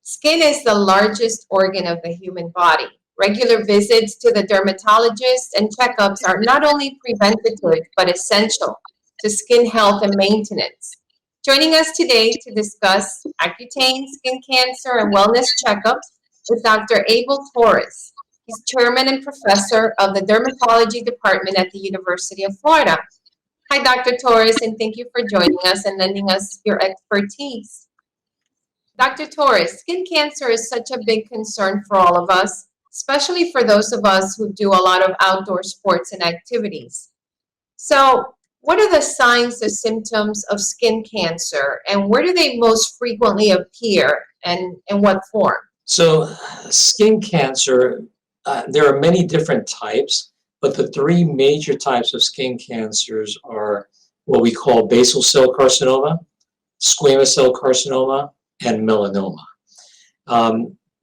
Skin is the largest organ of the human body. Regular visits to the dermatologist and checkups are not only preventative but essential to skin health and maintenance. Joining us today to discuss Accutane, skin cancer, and wellness checkups is Dr. Abel Torres. He's chairman and professor of the dermatology department at the University of Florida. Hi, Dr. Torres, and thank you for joining us and lending us your expertise. Dr. Torres, skin cancer is such a big concern for all of us, especially for those of us who do a lot of outdoor sports and activities. So, what are the signs or symptoms of skin cancer, and where do they most frequently appear, and in what form? So, skin cancer, there are many different types, but the three major types of skin cancers are what we call basal cell carcinoma, squamous cell carcinoma, and melanoma.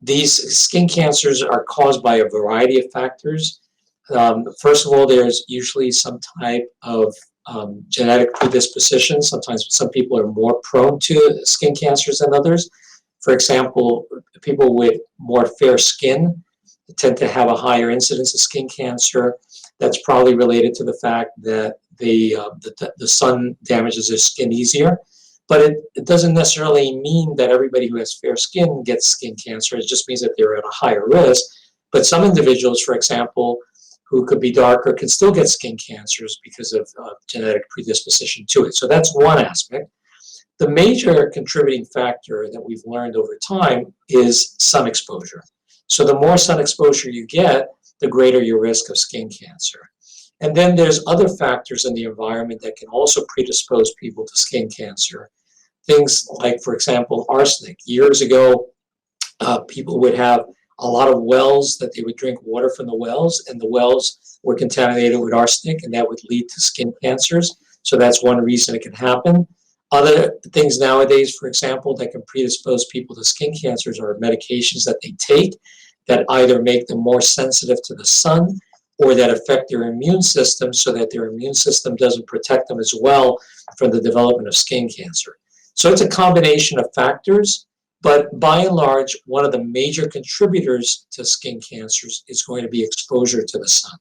These skin cancers are caused by a variety of factors. First of all, there's usually some type of genetic predisposition. Sometimes some people are more prone to skin cancers than others. For example, people with more fair skin tend to have a higher incidence of skin cancer. That's probably related to the fact that the sun damages their skin easier. But it doesn't necessarily mean that everybody who has fair skin gets skin cancer. It just means that they're at a higher risk. But some individuals, for example, who could be darker can still get skin cancers because of genetic predisposition to it. So that's one aspect. The major contributing factor that we've learned over time is sun exposure. So the more sun exposure you get, the greater your risk of skin cancer. And then there's other factors in the environment that can also predispose people to skin cancer. Things like, for example, arsenic. Years ago, people would have a lot of wells that they would drink water from the wells, and the wells were contaminated with arsenic, and that would lead to skin cancers. So that's one reason it can happen. Other things nowadays, for example, that can predispose people to skin cancers are medications that they take that either make them more sensitive to the sun or that affect their immune system so that their immune system doesn't protect them as well from the development of skin cancer. So it's a combination of factors, but by and large, one of the major contributors to skin cancers is going to be exposure to the sun.